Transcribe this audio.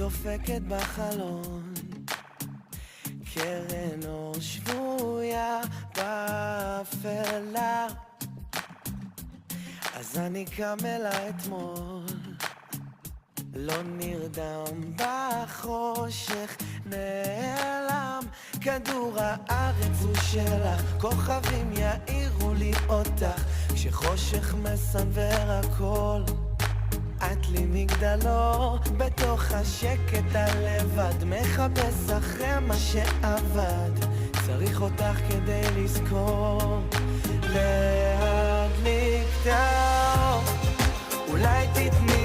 דופקת בחלון, קרן אור שבויה באפלה. אז אני קם אלה אתמול, לא נרדם בחושך, נעלם. כדור הארץ הוא שלך, כוכבים יאירו לי אותך, כשחושך מסנוור הכל, את לי מגדלור. בתוך השקט הלבד מחפש אחרי מה שעבד, צריך אותך כדי לזכור, להדליק את האור. אולי תתני